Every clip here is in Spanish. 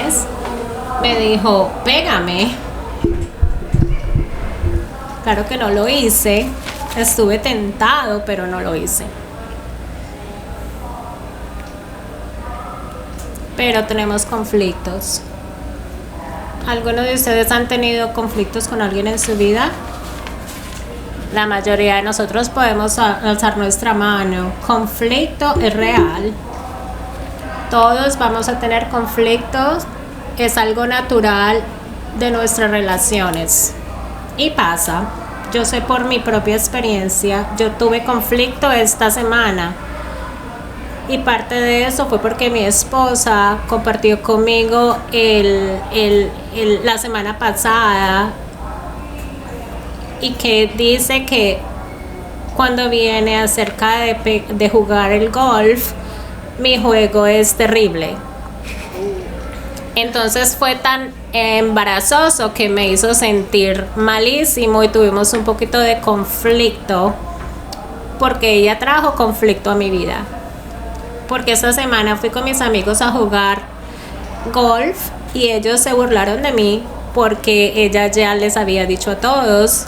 vez me dijo, pégame. Claro que no lo hice. Estuve tentado, pero no lo hice. Pero tenemos conflictos. ¿Algunos de ustedes han tenido conflictos con alguien en su vida? La mayoría de nosotros podemos alzar nuestra mano. Conflicto es real. Todos vamos a tener conflictos. Es algo natural de nuestras relaciones. Y pasa. Yo sé por mi propia experiencia. Yo tuve conflicto esta semana. Y parte de eso fue porque mi esposa compartió conmigo la semana pasada y que dice que cuando viene acerca de jugar el golf, mi juego es terrible. Entonces fue tan embarazoso que me hizo sentir malísimo y tuvimos un poquito de conflicto porque ella trajo conflicto a mi vida. Porque esta semana fui con mis amigos a jugar golf y ellos se burlaron de mí porque ella ya les había dicho a todos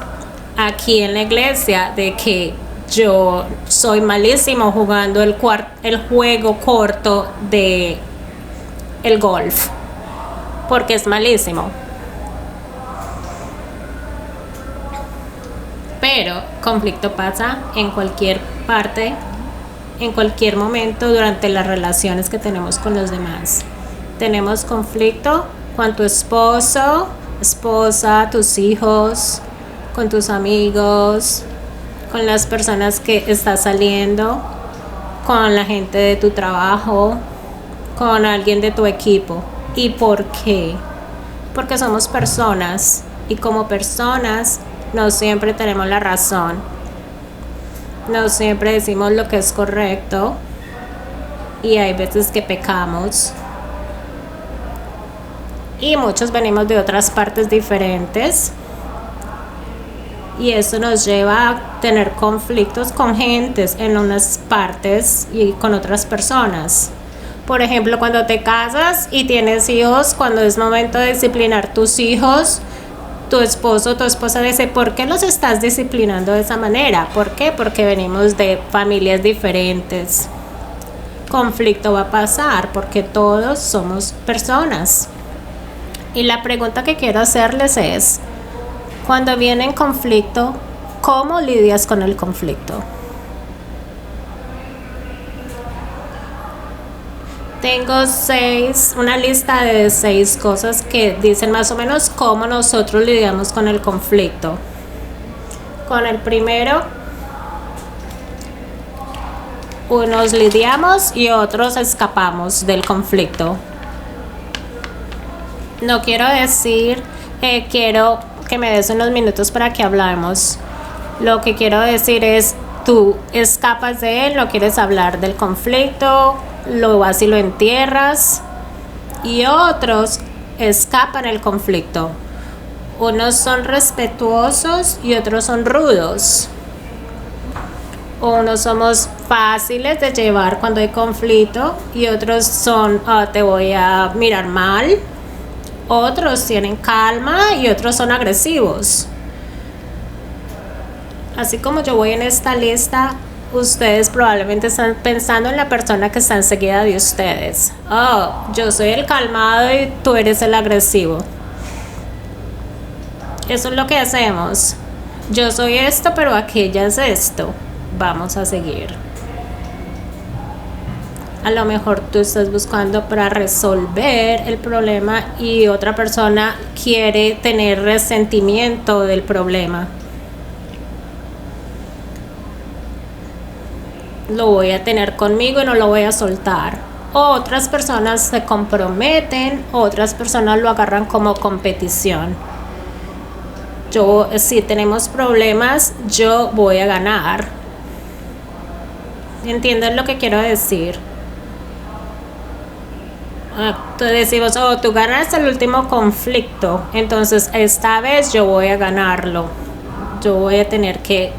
aquí en la iglesia de que yo soy malísimo jugando el juego corto de el golf, porque es malísimo. Pero conflicto pasa en cualquier parte, en cualquier momento durante las relaciones que tenemos con los demás. Tenemos conflicto con tu esposo, esposa, tus hijos, con tus amigos, con las personas que estás saliendo, con la gente de tu trabajo, con alguien de tu equipo. ¿Y por qué? Porque somos personas y como personas no siempre tenemos la razón. No siempre decimos lo que es correcto y hay veces que pecamos. Y muchos venimos de otras partes diferentes y eso nos lleva a tener conflictos con gentes en unas partes y con otras personas. Por ejemplo, cuando te casas y tienes hijos, cuando es momento de disciplinar tus hijos, tu esposo o tu esposa dice, ¿por qué los estás disciplinando de esa manera? ¿Por qué? Porque venimos de familias diferentes. Conflicto va a pasar porque todos somos personas. Y la pregunta que quiero hacerles es, cuando viene en conflicto, ¿cómo lidias con el conflicto? Tengo una lista de 6 cosas que dicen más o menos cómo nosotros lidiamos con el conflicto. Con el primero, unos lidiamos y otros escapamos del conflicto. No quiero decir quiero que me des unos minutos para que hablemos. Lo que quiero decir es, tú escapas de él, no quieres hablar del conflicto, lo vas y lo entierras, y otros escapan el conflicto. Unos son respetuosos y otros son rudos. Unos somos fáciles de llevar cuando hay conflicto y otros son te voy a mirar mal. Otros tienen calma y otros son agresivos. Así como yo voy en esta lista, ustedes probablemente están pensando en la persona que está enseguida de ustedes. Yo soy el calmado y tú eres el agresivo. Eso es lo que hacemos. Yo soy esto, pero aquella es esto. Vamos a seguir. A lo mejor tú estás buscando para resolver el problema y otra persona quiere tener resentimiento del problema. Lo voy a tener conmigo y no lo voy a soltar. Otras personas se comprometen, otras personas lo agarran como competición. Si tenemos problemas, yo voy a ganar. ¿Entienden lo que quiero decir? Tú decimos, tú ganaste el último conflicto, entonces esta vez yo voy a ganarlo. Yo voy a tener que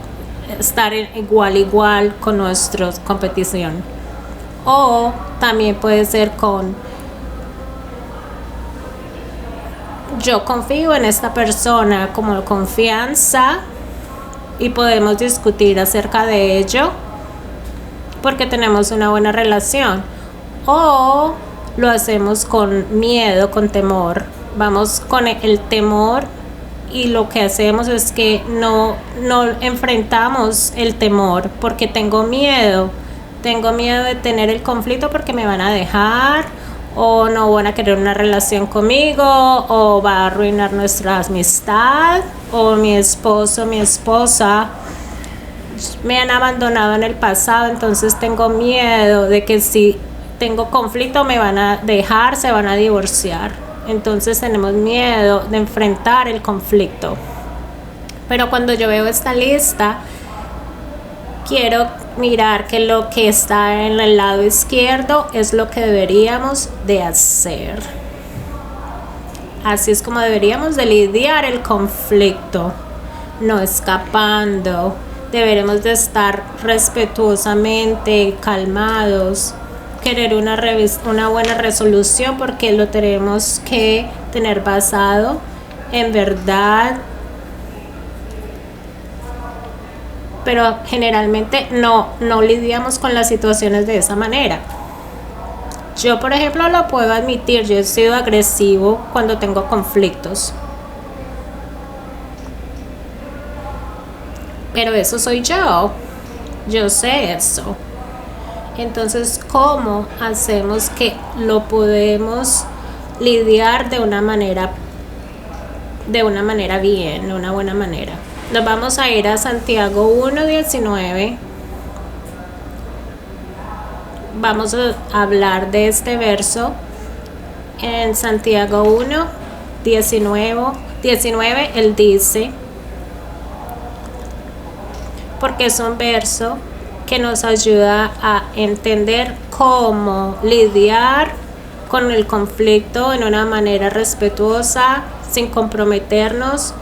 estar igual con nuestra competición. O también puede ser con yo confío en esta persona como confianza y podemos discutir acerca de ello porque tenemos una buena relación, o lo hacemos con miedo, con temor. Vamos con el temor y lo que hacemos es que no enfrentamos el temor porque tengo miedo de tener el conflicto porque me van a dejar o no van a querer una relación conmigo o va a arruinar nuestra amistad, o mi esposo, mi esposa me han abandonado en el pasado, entonces tengo miedo de que si tengo conflicto me van a dejar, se van a divorciar. Entonces tenemos miedo de enfrentar el conflicto. Pero cuando yo veo esta lista, quiero mirar que lo que está en el lado izquierdo es lo que deberíamos de hacer. Así es como deberíamos de lidiar el conflicto, no escapando. Deberemos de estar respetuosamente, calmados, querer una buena resolución porque lo tenemos que tener basado en verdad. Pero generalmente no lidiamos con las situaciones de esa manera. Yo, por ejemplo, lo puedo admitir, yo he sido agresivo cuando tengo conflictos. Pero eso soy yo sé eso. Entonces, ¿cómo hacemos que lo podemos lidiar de una manera bien, de una buena manera? Nos vamos a ir a Santiago 1:19. Vamos a hablar de este verso en Santiago 1:19. Él dice, porque es un verso que nos ayuda a entender cómo lidiar con el conflicto en una manera respetuosa, sin comprometernos.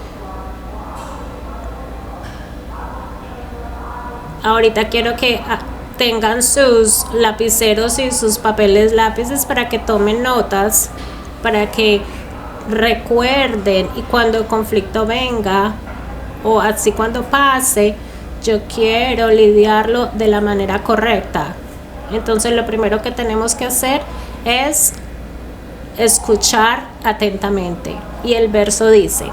Ahorita quiero que tengan sus lapiceros y sus papeles lápices para que tomen notas, para que recuerden, y cuando el conflicto venga o así cuando pase, yo quiero lidiarlo de la manera correcta. Entonces lo primero que tenemos que hacer es escuchar atentamente. Y el verso dice: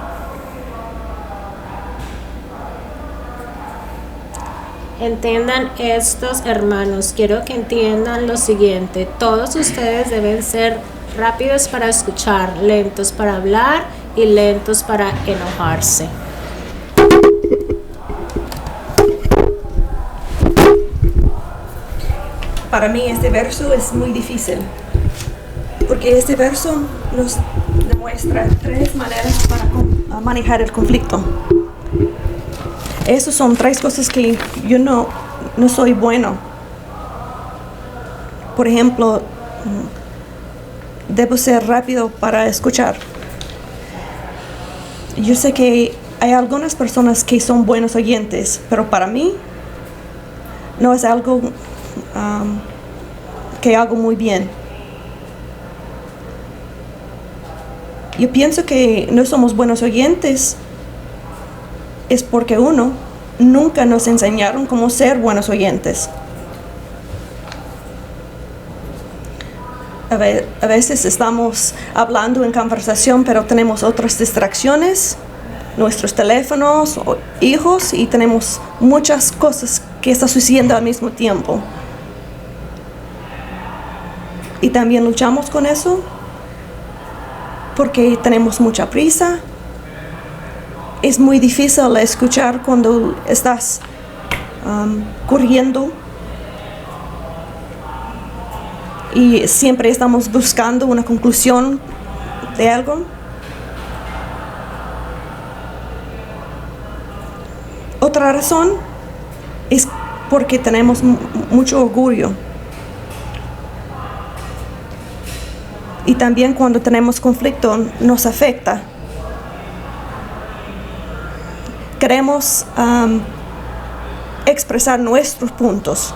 entiendan estos, hermanos, quiero que entiendan lo siguiente: todos ustedes deben ser rápidos para escuchar, lentos para hablar y lentos para enojarse. Para mí este verso es muy difícil, porque este verso nos demuestra 3 maneras para manejar el conflicto. Esas son 3 cosas que yo no soy bueno. Por ejemplo, debo ser rápido para escuchar. Yo sé que hay algunas personas que son buenos oyentes, pero para mí no es algo que hago muy bien. Yo pienso que no somos buenos oyentes es porque nunca nos enseñaron cómo ser buenos oyentes. A veces estamos hablando en conversación, pero tenemos otras distracciones, nuestros teléfonos o hijos, y tenemos muchas cosas que están sucediendo al mismo tiempo. Y también luchamos con eso porque tenemos mucha prisa. Es muy difícil escuchar cuando estás corriendo. Y siempre estamos buscando una conclusión de algo. Otra razón es porque tenemos mucho orgullo. Y también cuando tenemos conflicto nos afecta. Queremos expresar nuestros puntos.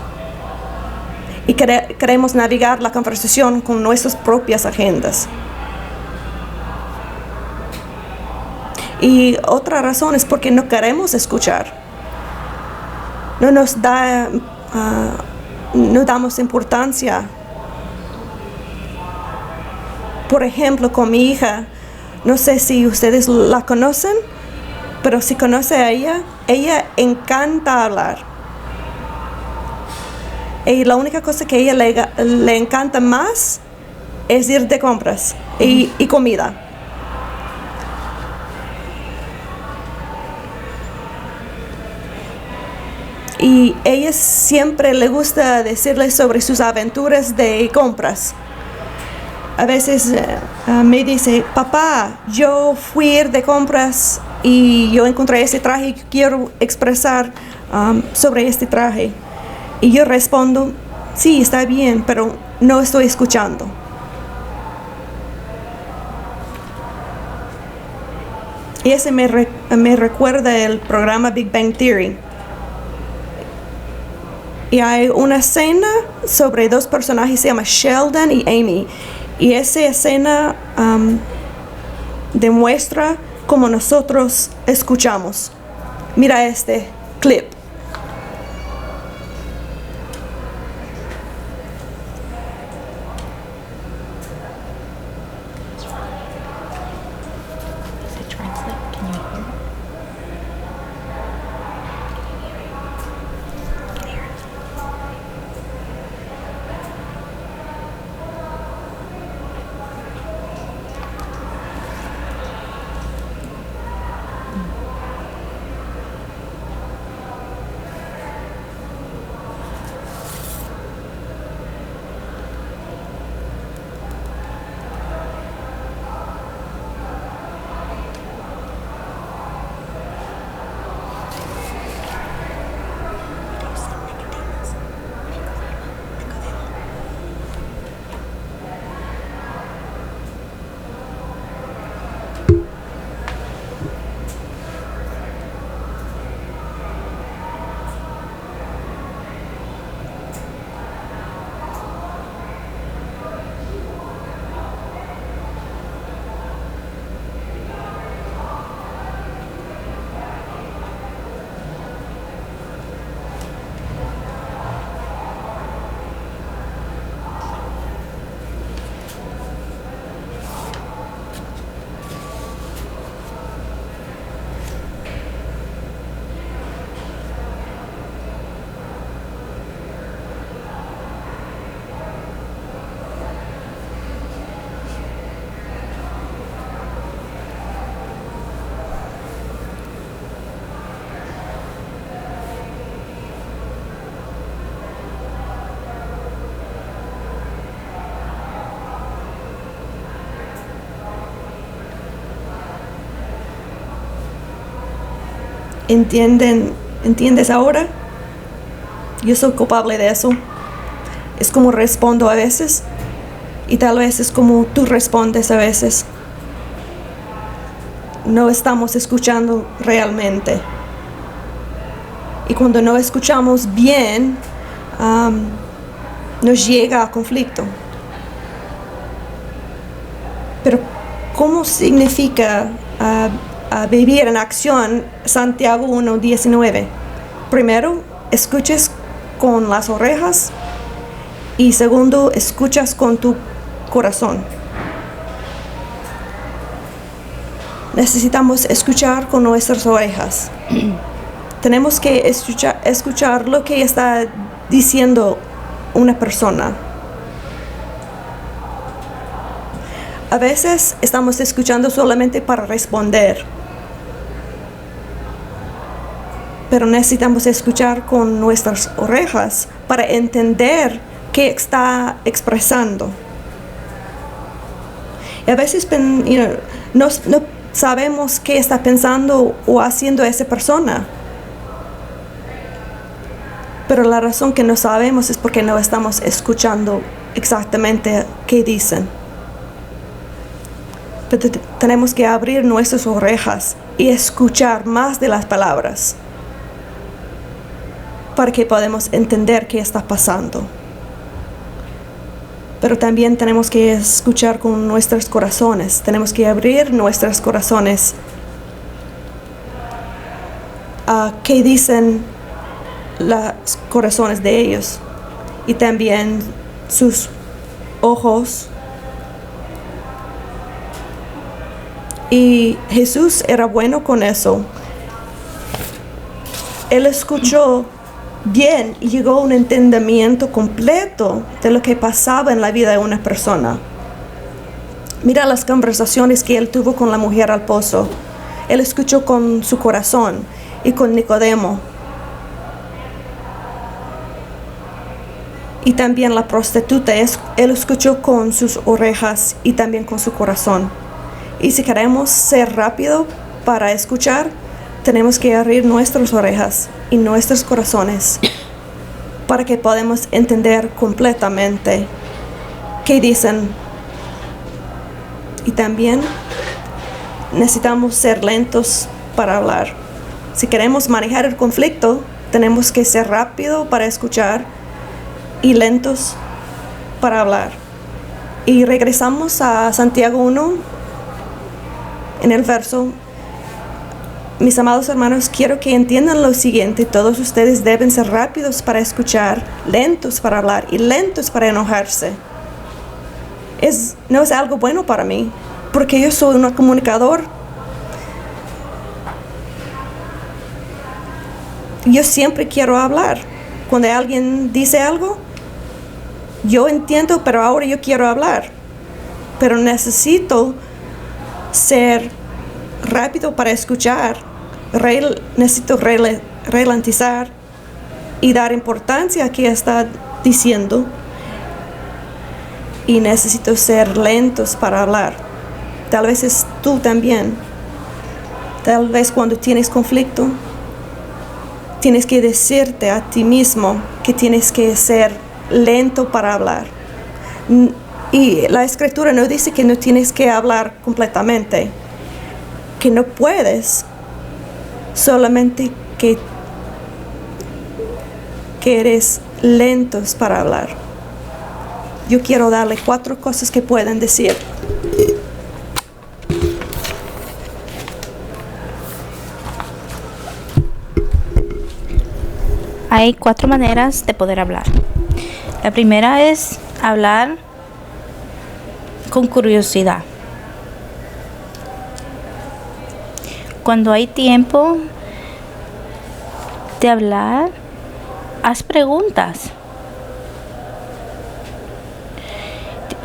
Y queremos navegar la conversación con nuestras propias agendas. Y otra razón es porque no queremos escuchar. No nos da, no damos importancia. Por ejemplo, con mi hija, no sé si ustedes la conocen, pero si conoce a ella encanta hablar. Y la única cosa que a ella le encanta más es ir de compras y comida. Y ella siempre le gusta decirle sobre sus aventuras de compras. A veces me dice, papá, yo fui a ir de compras y yo encontré ese traje y quiero expresar sobre este traje. Y yo respondo, sí, está bien, pero no estoy escuchando. Y ese me recuerda el programa Big Bang Theory. Y hay una escena sobre dos personajes, se llama Sheldon y Amy. Y esa escena demuestra cómo nosotros escuchamos. Mira este clip. ¿Entiendes ahora? Yo soy culpable de eso. Es como respondo a veces y tal vez es como tú respondes a veces. No estamos escuchando realmente. Y cuando no escuchamos bien, nos llega a conflicto. Pero ¿cómo significa vivir en acción Santiago 1:19? Primero, escuches con las orejas y segundo, escuchas con tu corazón. Necesitamos escuchar con nuestras orejas. Tenemos que escuchar lo que está diciendo una persona. A veces estamos escuchando solamente para responder, pero necesitamos escuchar con nuestras orejas para entender qué está expresando. Y a veces no sabemos qué está pensando o haciendo esa persona, pero la razón que no sabemos es porque no estamos escuchando exactamente qué dicen. Pero tenemos que abrir nuestras orejas y escuchar más de las palabras para que podamos entender qué está pasando. Pero también tenemos que escuchar con nuestros corazones. Tenemos que abrir nuestros corazones qué dicen los corazones de ellos y también sus ojos. Y Jesús era bueno con eso. Él escuchó bien y llegó a un entendimiento completo de lo que pasaba en la vida de una persona. Mira las conversaciones que él tuvo con la mujer al pozo. Él escuchó con su corazón y con Nicodemo. Y también la prostituta, él escuchó con sus orejas y también con su corazón. Y si queremos ser rápido para escuchar, tenemos que abrir nuestras orejas y nuestros corazones para que podamos entender completamente qué dicen. Y también necesitamos ser lentos para hablar. Si queremos manejar el conflicto, tenemos que ser rápido para escuchar y lentos para hablar. Y regresamos a Santiago 1, en el verso: mis amados hermanos, quiero que entiendan lo siguiente: todos ustedes deben ser rápidos para escuchar, lentos para hablar y lentos para enojarse. No es algo bueno para mí, porque yo soy un comunicador. Yo siempre quiero hablar. Cuando alguien dice algo, yo entiendo, pero ahora yo quiero hablar. Pero necesito ser rápido para escuchar. Necesito ralentizar y dar importancia a que está diciendo. Y necesito ser lentos para hablar. Tal vez es tú también. Tal vez cuando tienes conflicto, tienes que decirte a ti mismo que tienes que ser lento para hablar. Y la escritura no dice que no tienes que hablar completamente, que no puedes, solamente que eres lentos para hablar. Yo quiero darle 4 cosas que pueden decir. Hay 4 maneras de poder hablar. La primera es hablar con curiosidad. Cuando hay tiempo de hablar, haz preguntas.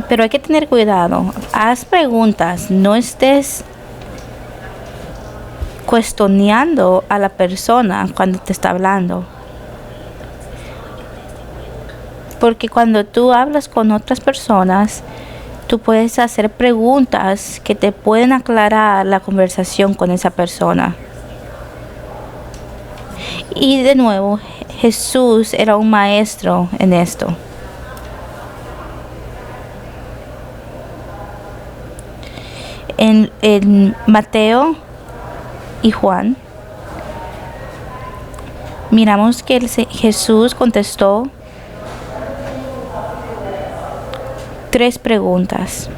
Pero hay que tener cuidado. Haz preguntas, no estés cuestionando a la persona cuando te está hablando. Porque cuando tú hablas con otras personas, tú puedes hacer preguntas que te pueden aclarar la conversación con esa persona. Y de nuevo, Jesús era un maestro en esto. En Mateo y Juan, miramos que Jesús contestó 3 preguntas,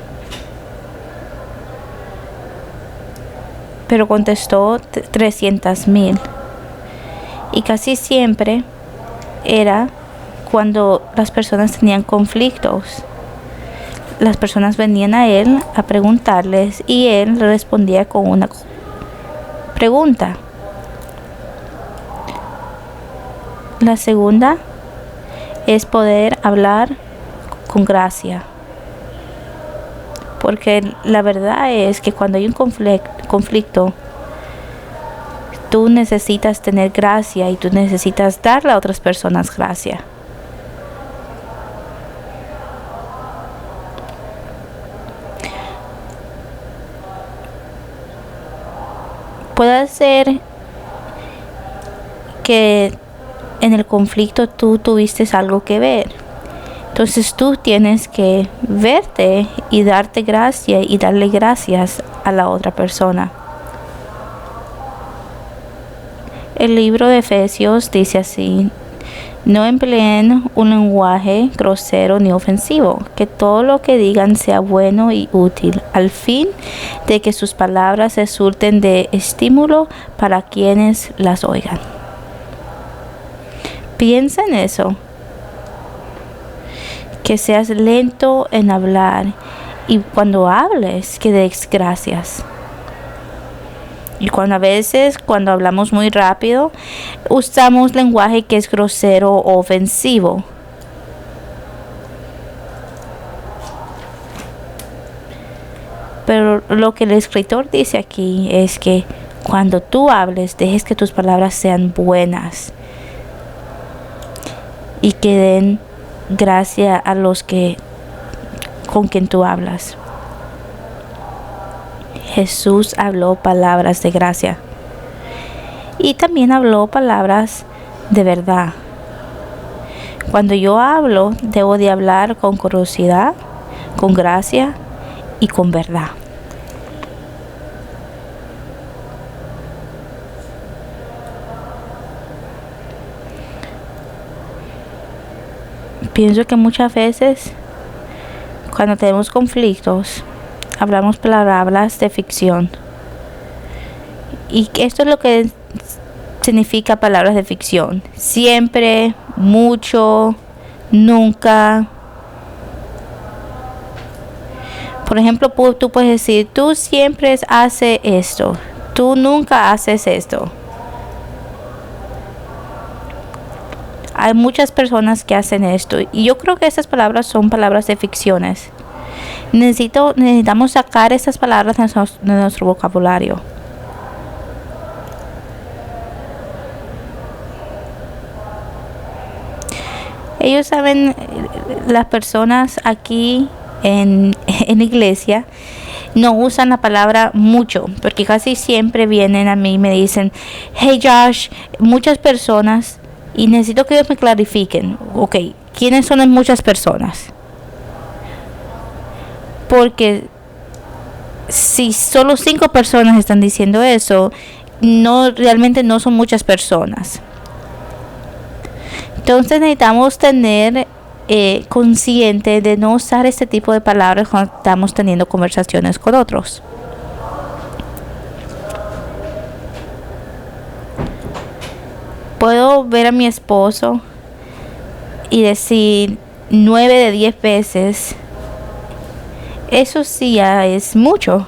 pero contestó 300,000, y casi siempre era cuando las personas tenían conflictos. Las personas venían a él a preguntarles y él respondía con una pregunta. La segunda es poder hablar con gracia. Porque la verdad es que cuando hay un conflicto, tú necesitas tener gracia y tú necesitas darle a otras personas gracia. Puede ser que en el conflicto tú tuviste algo que ver. Entonces tú tienes que verte y darte gracia y darle gracias a la otra persona. El libro de Efesios dice así: No empleen un lenguaje grosero ni ofensivo, que todo lo que digan sea bueno y útil, al fin de que sus palabras resulten de estímulo para quienes las oigan. Piensa en eso, que seas lento en hablar y cuando hables que des gracias. Y cuando hablamos muy rápido, usamos lenguaje que es grosero o ofensivo. Pero lo que el escritor dice aquí es que cuando tú hables, dejes que tus palabras sean buenas y que den gracia a los que con quien tú hablas. Jesús habló palabras de gracia y también habló palabras de verdad. Cuando yo hablo, debo de hablar con curiosidad, con gracia y con verdad. Pienso que muchas veces cuando tenemos conflictos, hablamos palabras de ficción. Y esto es lo que significa palabras de ficción. Siempre, mucho, nunca. Por ejemplo, tú puedes decir, tú siempre haces esto. Tú nunca haces esto. Hay muchas personas que hacen esto. Y yo creo que estas palabras son palabras de ficciones. Necesitamos sacar estas palabras de nuestro vocabulario. Ellos saben, las personas aquí en la iglesia no usan la palabra mucho, porque casi siempre vienen a mí y me dicen, hey Josh, muchas personas, y necesito que ellos me clarifiquen, ok, ¿quiénes son las muchas personas? Porque si solo 5 personas están diciendo eso, realmente no son muchas personas. Entonces necesitamos tener consciente de no usar este tipo de palabras cuando estamos teniendo conversaciones con otros. Puedo ver a mi esposo y decir 9 de 10 veces, eso sí ya es mucho.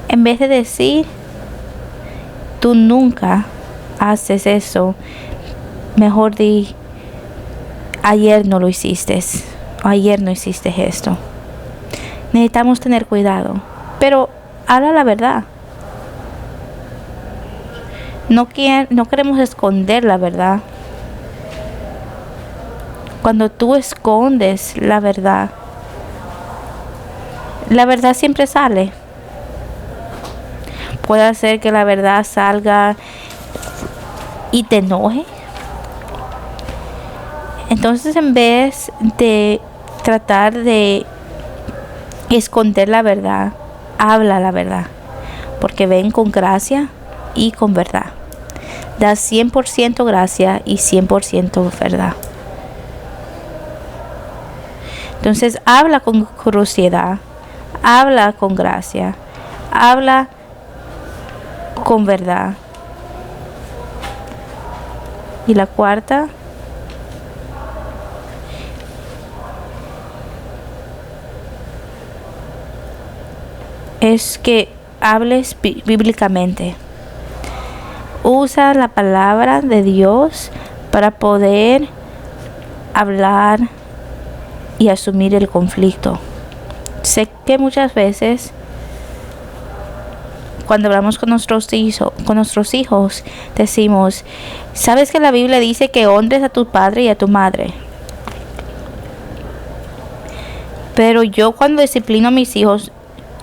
En vez de decir, tú nunca haces eso, mejor di, ayer no lo hiciste, o ayer no hiciste esto. Necesitamos tener cuidado, pero habla la verdad. No queremos esconder la verdad. Cuando tú escondes la verdad siempre sale. Puede ser que la verdad salga y te enoje. Entonces, en vez de tratar de esconder la verdad, habla la verdad, porque ven con gracia y con verdad. Da 100% gracia y 100% verdad. Entonces, habla con curiosidad, habla con gracia, habla con verdad. Y la cuarta, es que hables bíblicamente. Usa la palabra de Dios para poder hablar y asumir el conflicto. Sé que muchas veces cuando hablamos con nuestros hijos decimos, ¿sabes que la Biblia dice que honres a tu padre y a tu madre? Pero yo cuando disciplino a mis hijos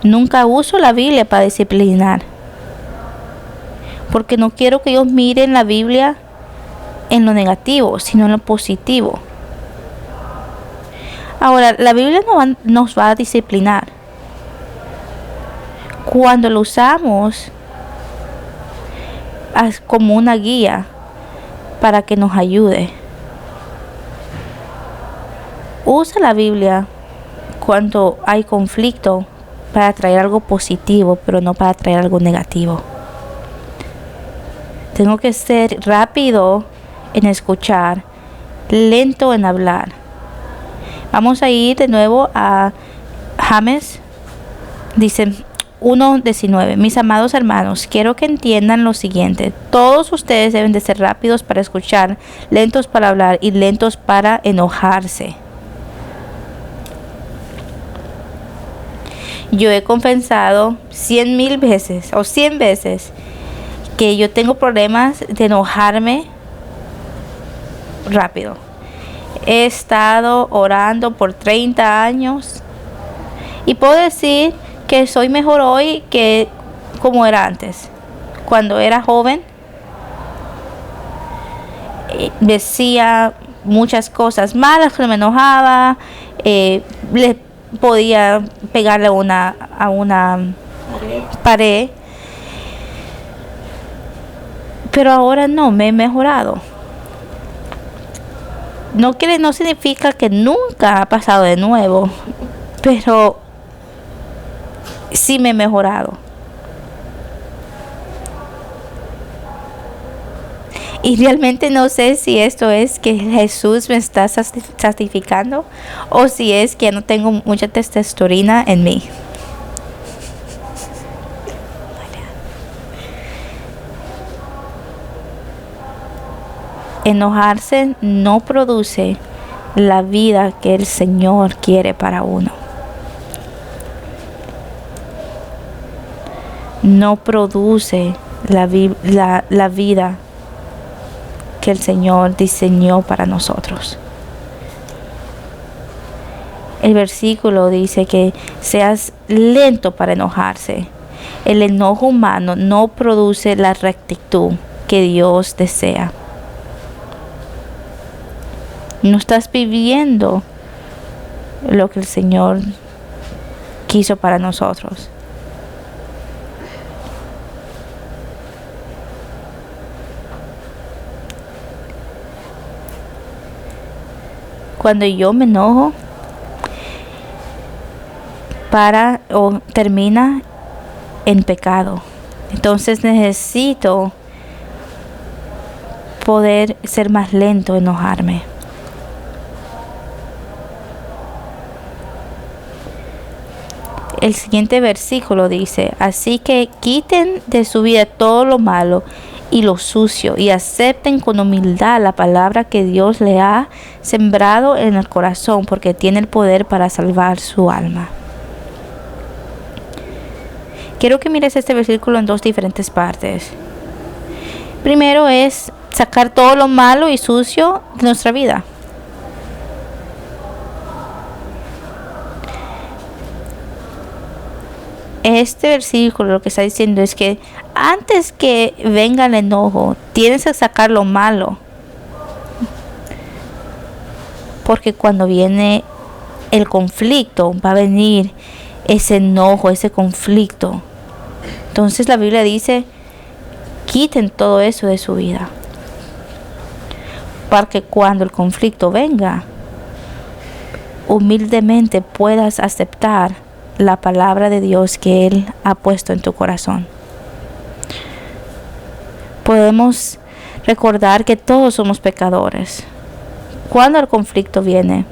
nunca uso la Biblia para disciplinar, porque no quiero que ellos miren la Biblia en lo negativo, sino en lo positivo. Ahora, la Biblia nos va a disciplinar. Cuando lo usamos como una guía para que nos ayude. Usa la Biblia cuando hay conflicto para traer algo positivo, pero no para traer algo negativo. Tengo que ser rápido en escuchar, lento en hablar. Vamos a ir de nuevo a James. Dice 1:19. Mis amados hermanos, quiero que entiendan lo siguiente. Todos ustedes deben de ser rápidos para escuchar, lentos para hablar y lentos para enojarse. Yo he confesado 100,000 veces o 100 veces que yo tengo problemas de enojarme rápido. He estado orando por 30 años y puedo decir que soy mejor hoy que como era antes. Cuando era joven, decía muchas cosas malas, que me enojaba, le podía pegarle a una pared. Pero ahora no, me he mejorado. No significa que nunca ha pasado de nuevo, pero sí me he mejorado. Y realmente no sé si esto es que Jesús me está santificando o si es que no tengo mucha testosterona en mí. Enojarse no produce la vida que el Señor quiere para uno. No produce la vida que el Señor diseñó para nosotros. El versículo dice que seas lento para enojarse. El enojo humano no produce la rectitud que Dios desea. No estás viviendo lo que el Señor quiso para nosotros. Cuando yo me enojo, termina en pecado. Entonces necesito poder ser más lento, enojarme. El siguiente versículo dice: así que quiten de su vida todo lo malo y lo sucio y acepten con humildad la palabra que Dios le ha sembrado en el corazón, porque tiene el poder para salvar su alma. Quiero que mires este versículo en dos diferentes partes. Primero es sacar todo lo malo y sucio de nuestra vida. Este versículo lo que está diciendo es que antes que venga el enojo, tienes que sacar lo malo. Porque cuando viene el conflicto, va a venir ese enojo, ese conflicto. Entonces la Biblia dice, quiten todo eso de su vida. Para que cuando el conflicto venga, humildemente puedas aceptar la palabra de Dios que Él ha puesto en tu corazón. Podemos recordar que todos somos pecadores. Cuando el conflicto viene,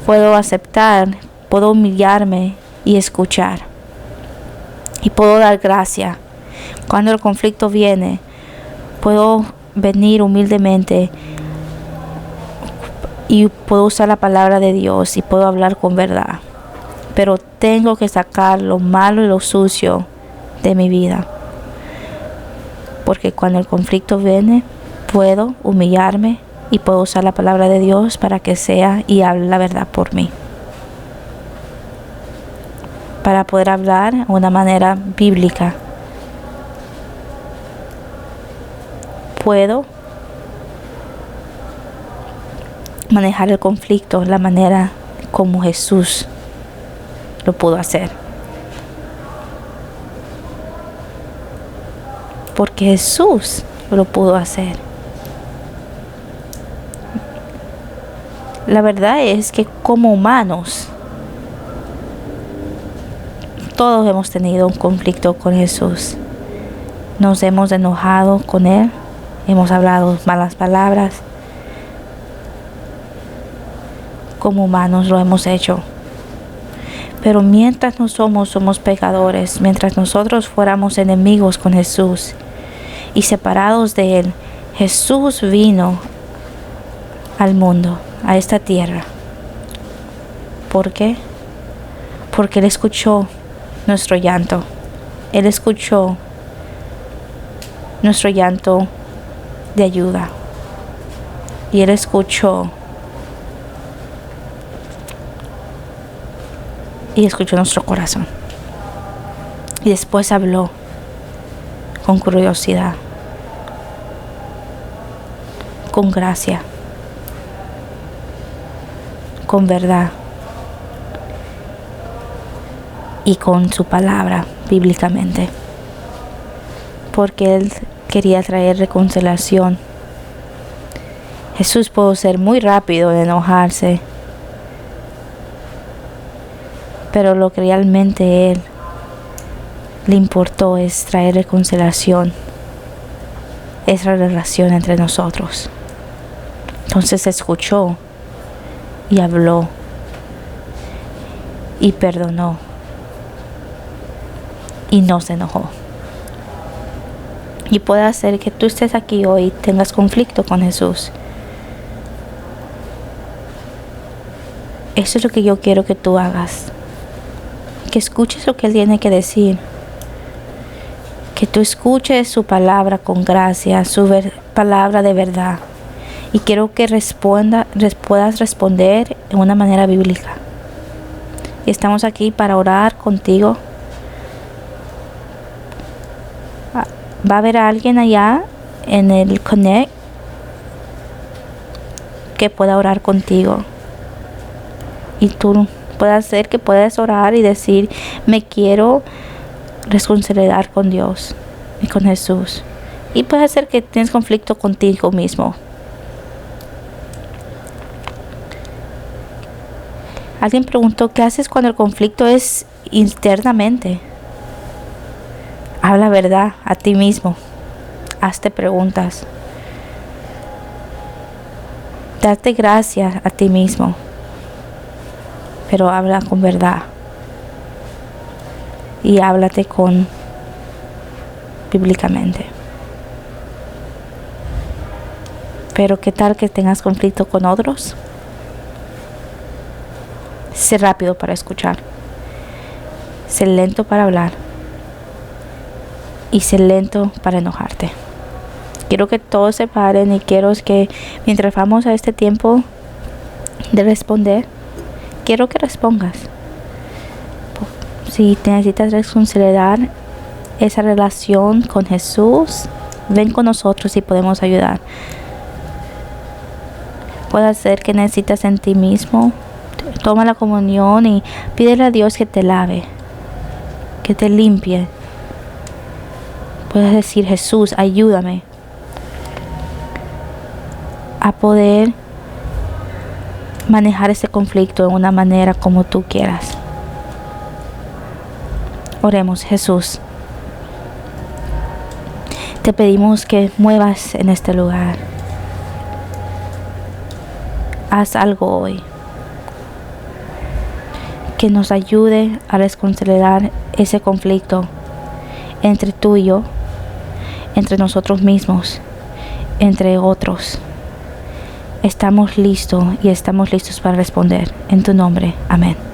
puedo aceptar, puedo humillarme y escuchar. Y puedo dar gracia. Cuando el conflicto viene, puedo venir humildemente y puedo usar la palabra de Dios y puedo hablar con verdad. Pero tengo que sacar lo malo y lo sucio de mi vida. Porque cuando el conflicto viene, puedo humillarme y puedo usar la palabra de Dios para que sea y hable la verdad por mí. Para poder hablar de una manera bíblica. Puedo manejar el conflicto de la manera como Jesús lo pudo hacer. porque Jesús lo pudo hacer. La verdad es que como humanos, todos hemos tenido un conflicto con Jesús. Nos hemos enojado con Él, hemos hablado malas palabras. Como humanos lo hemos hecho. Pero mientras no somos pecadores, mientras nosotros fuéramos enemigos con Jesús y separados de Él, Jesús vino al mundo, a esta tierra. ¿Por qué? Porque Él escuchó nuestro llanto. Él escuchó nuestro llanto de ayuda. Y Él escuchó nuestro corazón. Y después habló con curiosidad, con gracia, con verdad y con su palabra bíblicamente, porque Él quería traer reconciliación. Jesús pudo ser muy rápido en enojarse, pero lo que realmente Él le importó es traer reconciliación, esa relación entre nosotros. Entonces escuchó y habló y perdonó y no se enojó. Y puede hacer que tú estés aquí hoy y tengas conflicto con Jesús. Eso es lo que yo quiero que tú hagas. Que escuches lo que Él tiene que decir. Que tú escuches su palabra con gracia, su palabra de verdad. Y quiero que puedas responder de una manera bíblica. Y estamos aquí para orar contigo. Va a haber alguien allá en el Connect que pueda orar contigo. Y tú puedes hacer que puedas orar y decir: me quiero reconciliar con Dios y con Jesús. Y puede ser que tienes conflicto contigo mismo. Alguien preguntó: ¿qué haces cuando el conflicto es internamente? Habla verdad a ti mismo. Hazte preguntas. Date gracias a ti mismo. Pero habla con verdad. Y háblate bíblicamente. Pero ¿qué tal que tengas conflicto con otros? Sé rápido para escuchar. Sé lento para hablar. Y sé lento para enojarte. Quiero que todos se paren y quiero que mientras vamos a este tiempo de responder, quiero que respondas. Si te necesitas reconciliar esa relación con Jesús, ven con nosotros y podemos ayudar. Puede ser que necesitas en ti mismo, toma la comunión y pídele a Dios que te lave, que te limpie. Puedes decir: Jesús, ayúdame a poder manejar ese conflicto de una manera como tú quieras. Oremos. Jesús, te pedimos que muevas en este lugar. Haz algo hoy que nos ayude a reconciliar ese conflicto entre tú y yo, entre nosotros mismos, entre otros. Estamos listos y estamos listos para responder. En tu nombre, amén.